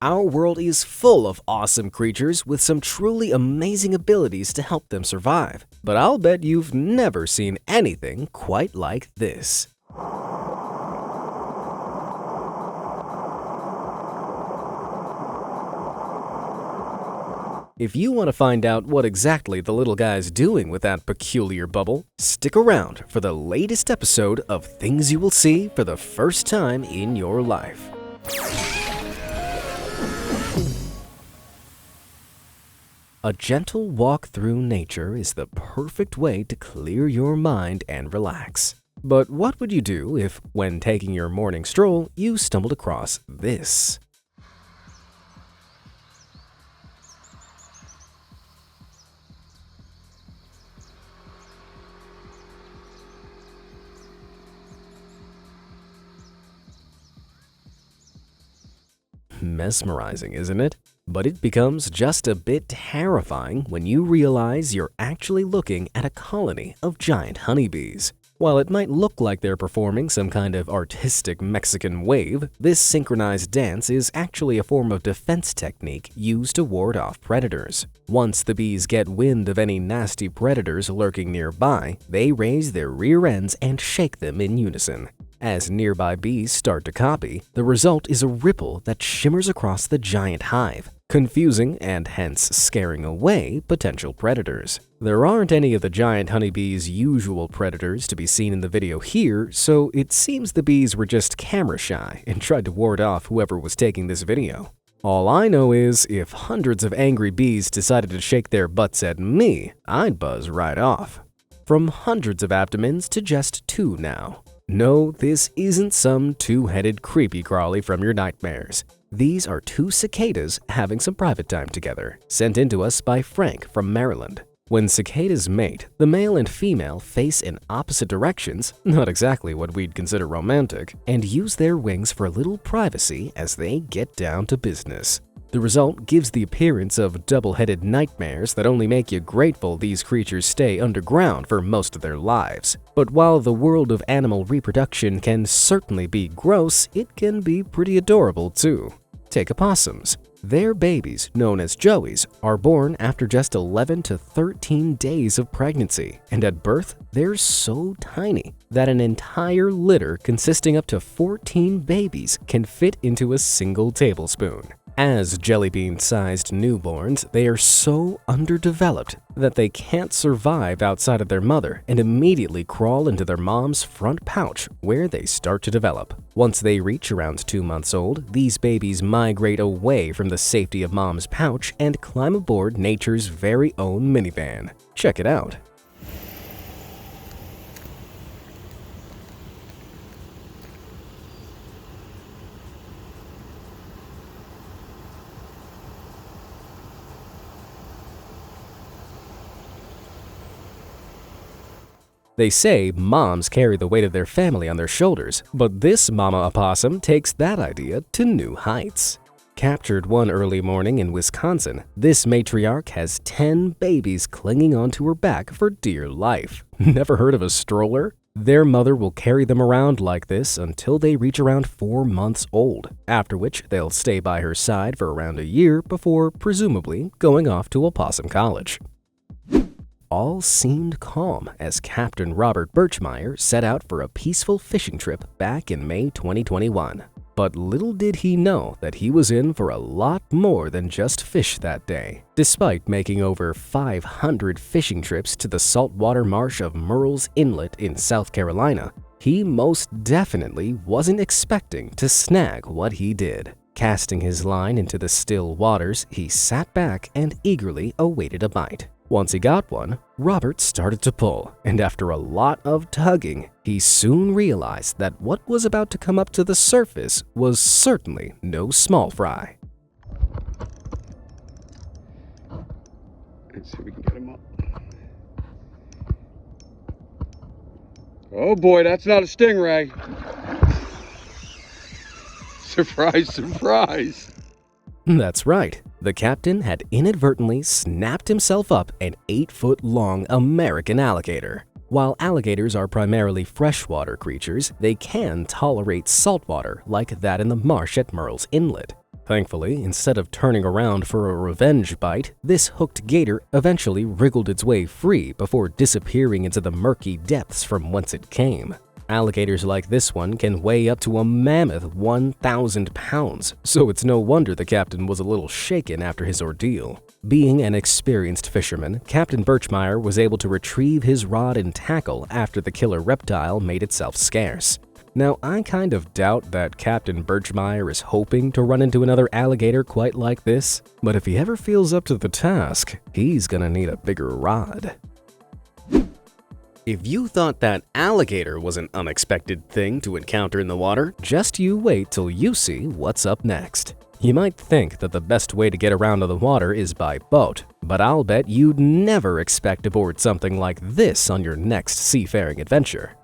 Our world is full of awesome creatures with some truly amazing abilities to help them survive. But I'll bet you've never seen anything quite like this. If you want to find out what exactly the little guy's doing with that peculiar bubble, stick around for the latest episode of Things You Will See for the First Time in Your Life. A gentle walk through nature is the perfect way to clear your mind and relax. But what would you do if, when taking your morning stroll, you stumbled across this? Mesmerizing, isn't it? But it becomes just a bit terrifying when you realize you're actually looking at a colony of giant honeybees. While it might look like they're performing some kind of artistic Mexican wave, this synchronized dance is actually a form of defense technique used to ward off predators. Once the bees get wind of any nasty predators lurking nearby, they raise their rear ends and shake them in unison. As nearby bees start to copy, the result is a ripple that shimmers across the giant hive, confusing and hence scaring away potential predators. There aren't any of the giant honeybee's usual predators to be seen in the video here, so it seems the bees were just camera shy and tried to ward off whoever was taking this video. All I know is, if hundreds of angry bees decided to shake their butts at me, I'd buzz right off. From hundreds of abdomens to just 2 now. No, this isn't some two-headed creepy crawly from your nightmares. These are 2 cicadas having some private time together, sent in to us by Frank from Maryland. When cicadas mate, the male and female face in opposite directions, not exactly what we'd consider romantic, and use their wings for a little privacy as they get down to business. The result gives the appearance of double-headed nightmares that only make you grateful these creatures stay underground for most of their lives. But while the world of animal reproduction can certainly be gross, it can be pretty adorable too. Take opossums. Their babies, known as joeys, are born after just 11 to 13 days of pregnancy, and at birth, they're so tiny that an entire litter consisting up to 14 babies can fit into a single tablespoon. As jelly bean-sized newborns, they are so underdeveloped that they can't survive outside of their mother and immediately crawl into their mom's front pouch where they start to develop. Once they reach around 2 months old, these babies migrate away from the safety of mom's pouch and climb aboard nature's very own minivan. Check it out. They say moms carry the weight of their family on their shoulders, but this mama opossum takes that idea to new heights. Captured one early morning in Wisconsin, this matriarch has 10 babies clinging onto her back for dear life. Never heard of a stroller? Their mother will carry them around like this until they reach around 4 months old, after which they'll stay by her side for around a year before, presumably, going off to opossum college. All seemed calm as Captain Robert Birchmeier set out for a peaceful fishing trip back in May 2021. But little did he know that he was in for a lot more than just fish that day. Despite making over 500 fishing trips to the saltwater marsh of Murrells Inlet in South Carolina, he most definitely wasn't expecting to snag what he did. Casting his line into the still waters, he sat back and eagerly awaited a bite. Once he got one, Robert started to pull, and after a lot of tugging, he soon realized that what was about to come up to the surface was certainly no small fry. Let's see if we can get him up. Oh boy, that's not a stingray. Surprise, surprise. That's right. The captain had inadvertently snapped himself up an 8-foot-long American alligator. While alligators are primarily freshwater creatures, they can tolerate saltwater like that in the marsh at Murrells Inlet. Thankfully, instead of turning around for a revenge bite, this hooked gator eventually wriggled its way free before disappearing into the murky depths from whence it came. Alligators like this one can weigh up to a mammoth 1,000 pounds, so it's no wonder the captain was a little shaken after his ordeal. Being an experienced fisherman, Captain Birchmeier was able to retrieve his rod and tackle after the killer reptile made itself scarce. Now, I kind of doubt that Captain Birchmeier is hoping to run into another alligator quite like this, but if he ever feels up to the task, he's gonna need a bigger rod. If you thought that alligator was an unexpected thing to encounter in the water, just you wait till you see what's up next. You might think that the best way to get around to the water is by boat, but I'll bet you'd never expect to board something like this on your next seafaring adventure.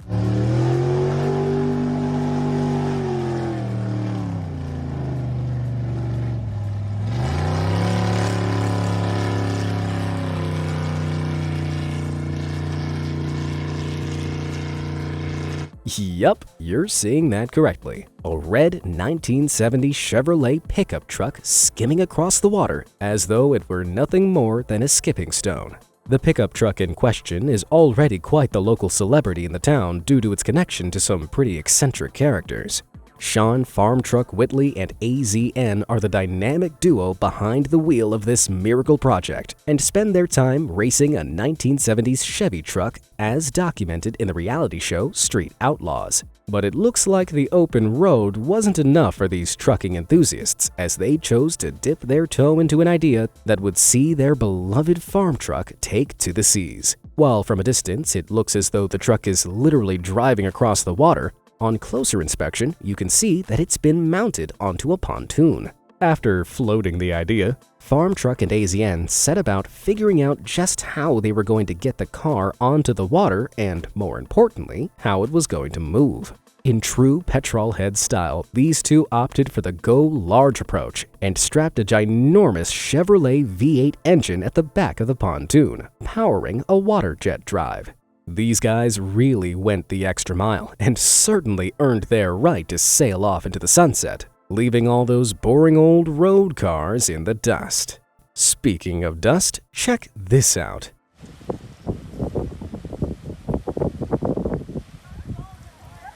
Yup, you're seeing that correctly. A red 1970 Chevrolet pickup truck skimming across the water as though it were nothing more than a skipping stone. The pickup truck in question is already quite the local celebrity in the town due to its connection to some pretty eccentric characters. Sean Farm Truck Whitley and AZN are the dynamic duo behind the wheel of this miracle project and spend their time racing a 1970s Chevy truck as documented in the reality show Street Outlaws. But it looks like the open road wasn't enough for these trucking enthusiasts as they chose to dip their toe into an idea that would see their beloved farm truck take to the seas. While from a distance it looks as though the truck is literally driving across the water, on closer inspection, you can see that it's been mounted onto a pontoon. After floating the idea, Farm Truck and AZN set about figuring out just how they were going to get the car onto the water and, more importantly, how it was going to move. In true petrolhead style, these two opted for the go large approach and strapped a ginormous Chevrolet V8 engine at the back of the pontoon, powering a water jet drive. These guys really went the extra mile and certainly earned their right to sail off into the sunset, leaving all those boring old road cars in the dust. Speaking of dust, check this out.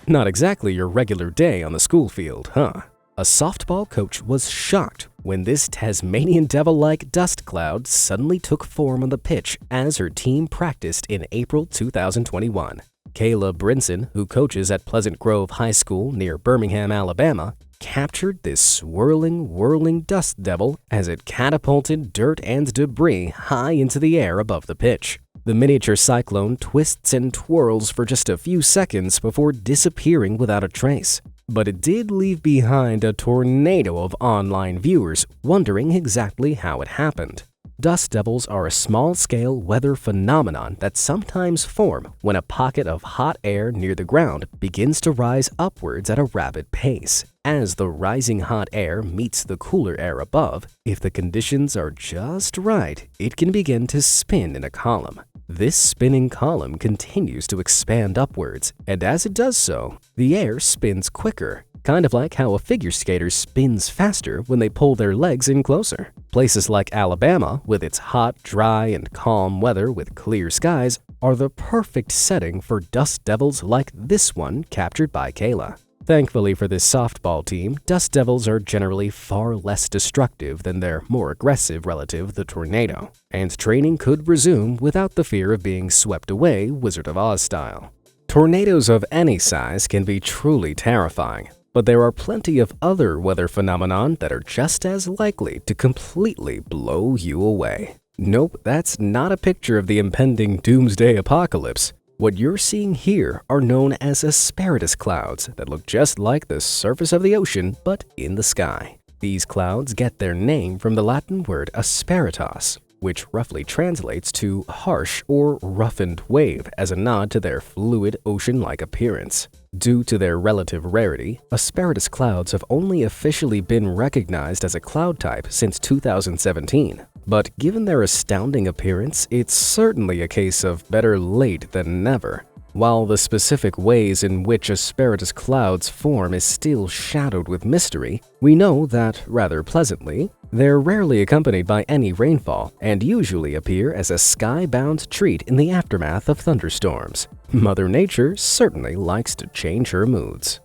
Not exactly your regular day on the school field, huh? A softball coach was shocked when this Tasmanian devil-like dust cloud suddenly took form on the pitch as her team practiced in April 2021. Kayla Brinson, who coaches at Pleasant Grove High School near Birmingham, Alabama, captured this whirling dust devil as it catapulted dirt and debris high into the air above the pitch. The miniature cyclone twists and twirls for just a few seconds before disappearing without a trace. But it did leave behind a tornado of online viewers wondering exactly how it happened. Dust devils are a small-scale weather phenomenon that sometimes form when a pocket of hot air near the ground begins to rise upwards at a rapid pace. As the rising hot air meets the cooler air above, if the conditions are just right, it can begin to spin in a column. This spinning column continues to expand upwards, and as it does so, the air spins quicker, kind of like how a figure skater spins faster when they pull their legs in closer. Places like Alabama, with its hot, dry, and calm weather with clear skies, are the perfect setting for dust devils like this one captured by Kayla. Thankfully for this softball team, dust devils are generally far less destructive than their more aggressive relative, the tornado, and training could resume without the fear of being swept away Wizard of Oz style. Tornadoes of any size can be truly terrifying, but there are plenty of other weather phenomenon that are just as likely to completely blow you away. Nope, that's not a picture of the impending doomsday apocalypse. What you're seeing here are known as asperitas clouds that look just like the surface of the ocean but in the sky. These clouds get their name from the Latin word asperitas, which roughly translates to harsh or roughened wave as a nod to their fluid ocean-like appearance. Due to their relative rarity, asperitas clouds have only officially been recognized as a cloud type since 2017. But given their astounding appearance, it's certainly a case of better late than never. While the specific ways in which asperatus clouds form is still shadowed with mystery, we know that, rather pleasantly, they're rarely accompanied by any rainfall and usually appear as a sky-bound treat in the aftermath of thunderstorms. Mother Nature certainly likes to change her moods.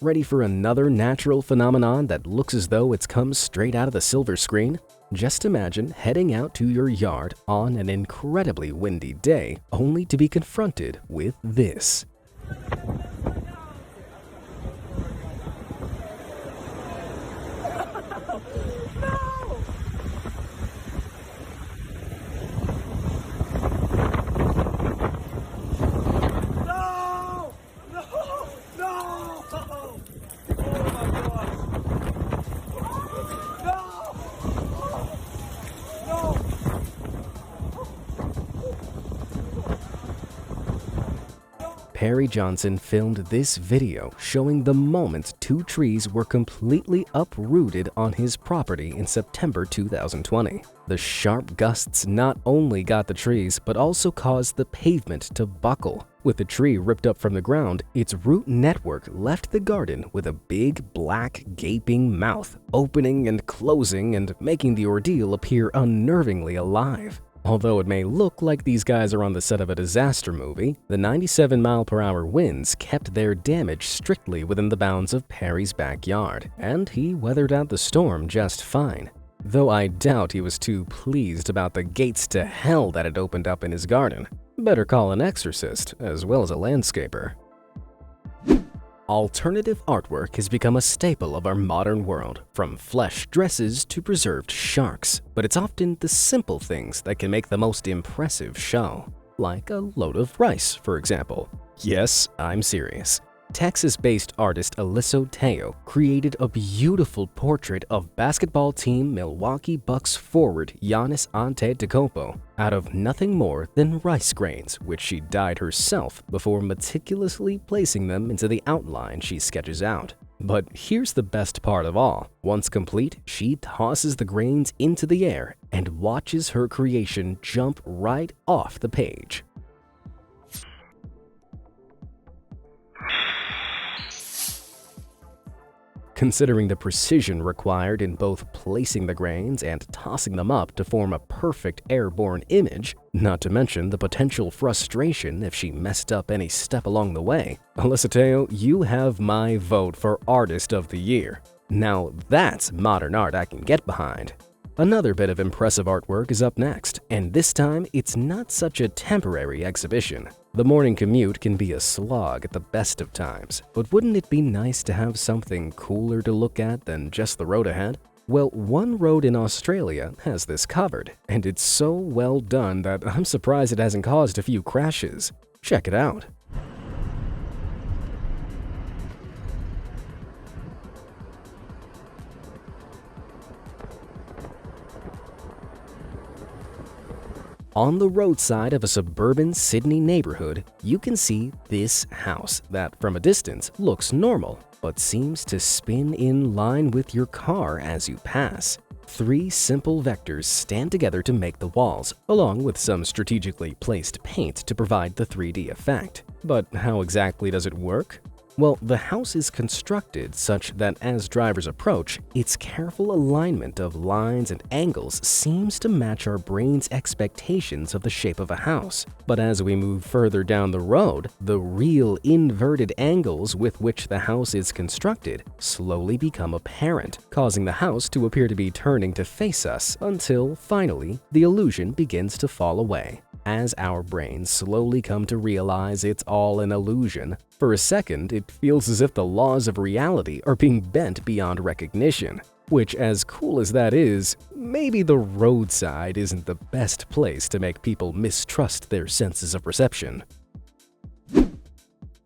Ready for another natural phenomenon that looks as though it's come straight out of the silver screen? Just imagine heading out to your yard on an incredibly windy day only to be confronted with this. Perry Johnson filmed this video showing the moment two trees were completely uprooted on his property in September 2020. The sharp gusts not only got the trees, but also caused the pavement to buckle. With the tree ripped up from the ground, its root network left the garden with a big, black, gaping mouth, opening and closing and making the ordeal appear unnervingly alive. Although it may look like these guys are on the set of a disaster movie, the 97-mile-per-hour winds kept their damage strictly within the bounds of Perry's backyard, and he weathered out the storm just fine. Though I doubt he was too pleased about the gates to hell that had opened up in his garden. Better call an exorcist as well as a landscaper. Alternative artwork has become a staple of our modern world, from flesh dresses to preserved sharks, but it's often the simple things that can make the most impressive show. Like a load of rice, for example. Yes, I'm serious. Texas-based artist Alysso Teo created a beautiful portrait of basketball team Milwaukee Bucks forward Giannis Antetokounmpo out of nothing more than rice grains, which she dyed herself before meticulously placing them into the outline she sketches out. But here's the best part of all. Once complete, she tosses the grains into the air and watches her creation jump right off the page. Considering the precision required in both placing the grains and tossing them up to form a perfect airborne image, not to mention the potential frustration if she messed up any step along the way, Alysso Teo, you have my vote for Artist of the Year. Now that's modern art I can get behind. Another bit of impressive artwork is up next, and this time it's not such a temporary exhibition. The morning commute can be a slog at the best of times, but wouldn't it be nice to have something cooler to look at than just the road ahead? Well, one road in Australia has this covered, and it's so well done that I'm surprised it hasn't caused a few crashes. Check it out. On the roadside of a suburban Sydney neighborhood, you can see this house that from a distance looks normal, but seems to spin in line with your car as you pass. Three simple vectors stand together to make the walls, along with some strategically placed paint to provide the 3D effect. But how exactly does it work? Well, the house is constructed such that as drivers approach, its careful alignment of lines and angles seems to match our brain's expectations of the shape of a house. But as we move further down the road, the real inverted angles with which the house is constructed slowly become apparent, causing the house to appear to be turning to face us until, finally, the illusion begins to fall away. As our brains slowly come to realize it's all an illusion, for a second it feels as if the laws of reality are being bent beyond recognition. Which, as cool as that is, maybe the roadside isn't the best place to make people mistrust their senses of perception.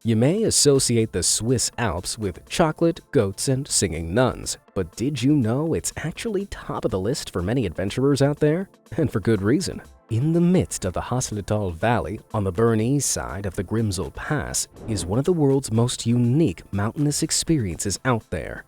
You may associate the Swiss Alps with chocolate, goats, and singing nuns, but did you know it's actually top of the list for many adventurers out there? And for good reason. In the midst of the Haslital Valley, on the Bernese side of the Grimsel Pass, is one of the world's most unique mountainous experiences out there.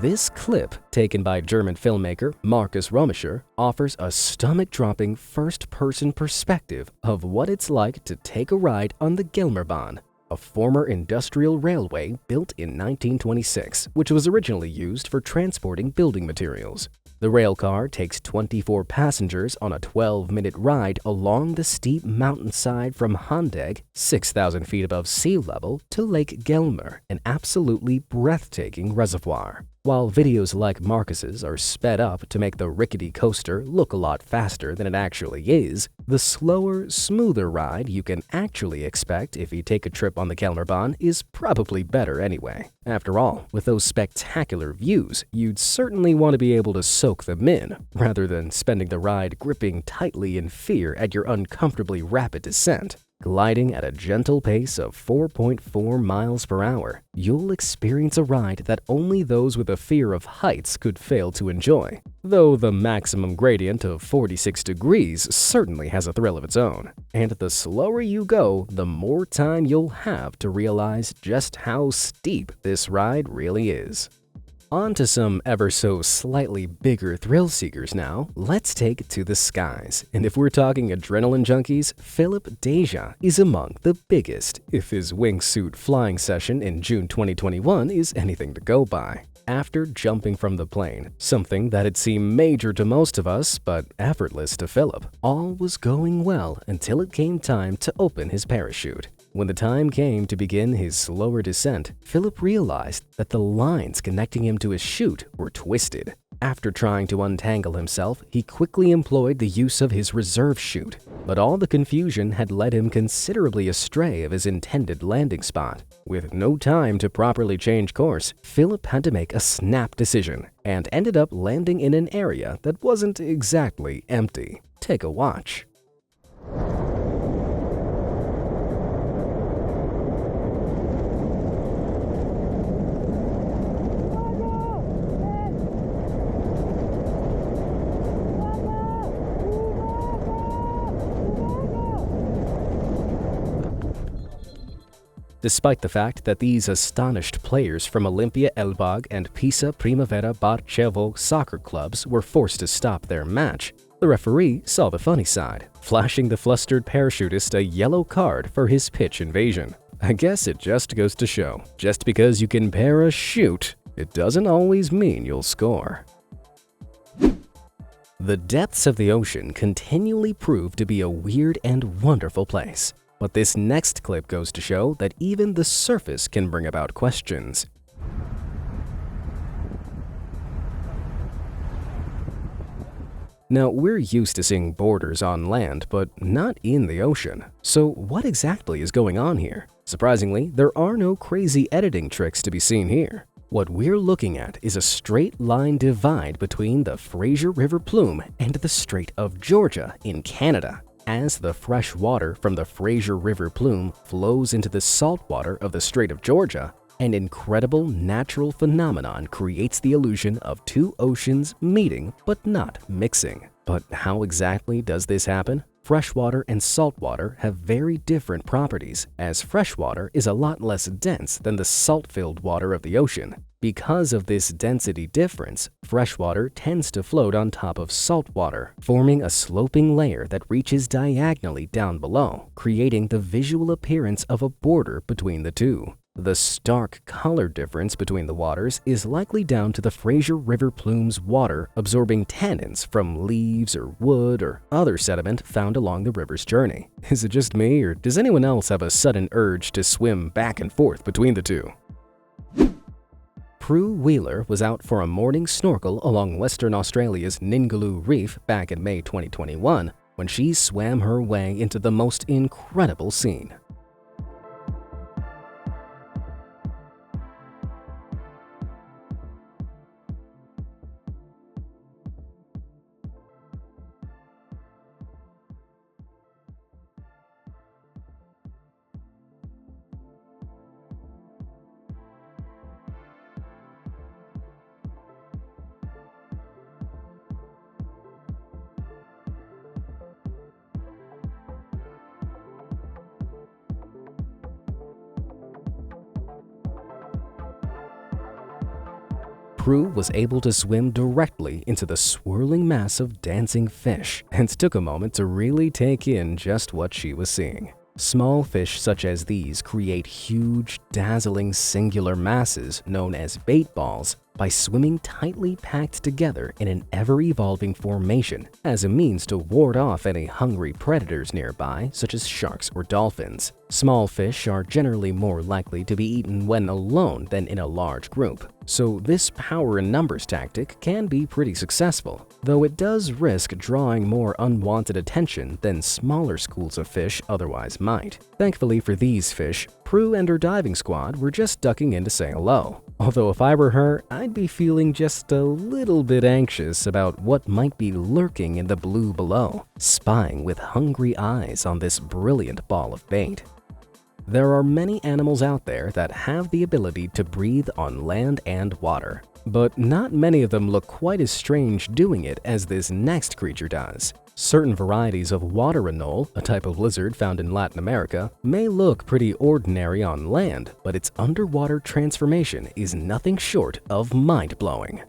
This clip, taken by German filmmaker Markus Romischer, offers a stomach-dropping first-person perspective of what it's like to take a ride on the Gelmerbahn, a former industrial railway built in 1926, which was originally used for transporting building materials. The railcar takes 24 passengers on a 12-minute ride along the steep mountainside from Hondeg, 6,000 feet above sea level, to Lake Gelmer, an absolutely breathtaking reservoir. While videos like Marcus's are sped up to make the rickety coaster look a lot faster than it actually is, the slower, smoother ride you can actually expect if you take a trip on the Gelmerbahn is probably better anyway. After all, with those spectacular views, you'd certainly want to be able to soak them in, rather than spending the ride gripping tightly in fear at your uncomfortably rapid descent. Gliding at a gentle pace of 4.4 miles per hour, you'll experience a ride that only those with a fear of heights could fail to enjoy, though the maximum gradient of 46 degrees certainly has a thrill of its own. And the slower you go, the more time you'll have to realize just how steep this ride really is. On to some ever so slightly bigger thrill seekers now. Let's take it to the skies. And if we're talking adrenaline junkies, Philip Deja is among the biggest, if his wingsuit flying session in June 2021 is anything to go by. After jumping from the plane, something that had seemed major to most of us but effortless to Philip, all was going well until it came time to open his parachute. When the time came to begin his slower descent, Philip realized that the lines connecting him to his chute were twisted. After trying to untangle himself, he quickly employed the use of his reserve chute, but all the confusion had led him considerably astray of his intended landing spot. With no time to properly change course, Philip had to make a snap decision and ended up landing in an area that wasn't exactly empty. Take a watch. Despite the fact that these astonished players from Olimpia Elbag and Pisa Primavera Barcevo soccer clubs were forced to stop their match, the referee saw the funny side, flashing the flustered parachutist a yellow card for his pitch invasion. I guess it just goes to show, just because you can parachute, it doesn't always mean you'll score. The depths of the ocean continually prove to be a weird and wonderful place. But this next clip goes to show that even the surface can bring about questions. Now, we're used to seeing borders on land, but not in the ocean. So what exactly is going on here? Surprisingly, there are no crazy editing tricks to be seen here. What we're looking at is a straight line divide between the Fraser River Plume and the Strait of Georgia in Canada. As the fresh water from the Fraser River Plume flows into the salt water of the Strait of Georgia, an incredible natural phenomenon creates the illusion of two oceans meeting but not mixing. But how exactly does this happen? Freshwater and saltwater have very different properties, as freshwater is a lot less dense than the salt-filled water of the ocean. Because of this density difference, freshwater tends to float on top of saltwater, forming a sloping layer that reaches diagonally down below, creating the visual appearance of a border between the two. The stark color difference between the waters is likely down to the Fraser River Plume's water absorbing tannins from leaves or wood or other sediment found along the river's journey. Is it just me, or does anyone else have a sudden urge to swim back and forth between the two? Prue Wheeler was out for a morning snorkel along Western Australia's Ningaloo Reef back in May 2021 when she swam her way into the most incredible scene. Prue was able to swim directly into the swirling mass of dancing fish and took a moment to really take in just what she was seeing. Small fish such as these create huge, dazzling singular masses known as bait balls by swimming tightly packed together in an ever-evolving formation as a means to ward off any hungry predators nearby, such as sharks or dolphins. Small fish are generally more likely to be eaten when alone than in a large group, so this power in numbers tactic can be pretty successful, though it does risk drawing more unwanted attention than smaller schools of fish otherwise might. Thankfully for these fish, Prue and her diving squad were just ducking in to say hello. Although if I were her, I'd be feeling just a little bit anxious about what might be lurking in the blue below, spying with hungry eyes on this brilliant ball of bait. There are many animals out there that have the ability to breathe on land and water, but not many of them look quite as strange doing it as this next creature does. Certain varieties of water anole, a type of lizard found in Latin America, may look pretty ordinary on land, but its underwater transformation is nothing short of mind-blowing.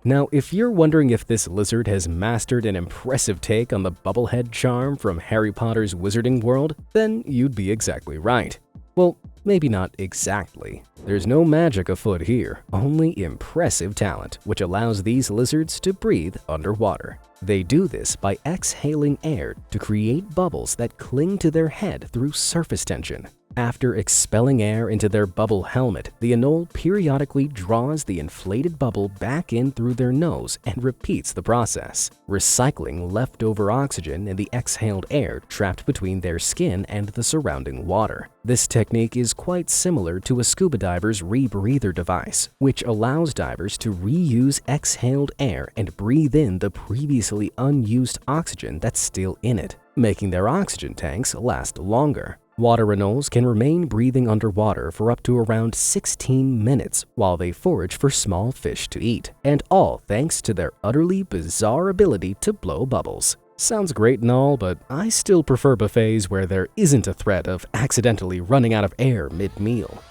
Now, if you're wondering if this lizard has mastered an impressive take on the bubblehead charm from Harry Potter's Wizarding World, then you'd be exactly right. Well, maybe not exactly. There's no magic afoot here, only impressive talent, which allows these lizards to breathe underwater. They do this by exhaling air to create bubbles that cling to their head through surface tension. After expelling air into their bubble helmet, the anole periodically draws the inflated bubble back in through their nose and repeats the process, recycling leftover oxygen in the exhaled air trapped between their skin and the surrounding water. This technique is quite similar to a scuba diver's rebreather device, which allows divers to reuse exhaled air and breathe in the previously unused oxygen that's still in it, making their oxygen tanks last longer. Water anoles can remain breathing underwater for up to around 16 minutes while they forage for small fish to eat, and all thanks to their utterly bizarre ability to blow bubbles. Sounds great and all, but I still prefer buffets where there isn't a threat of accidentally running out of air mid-meal.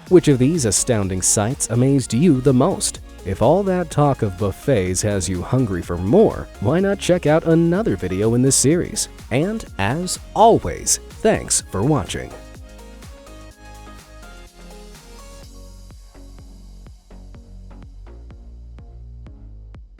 Which of these astounding sights amazed you the most? If all that talk of buffets has you hungry for more, why not check out another video in this series? And as always, thanks for watching.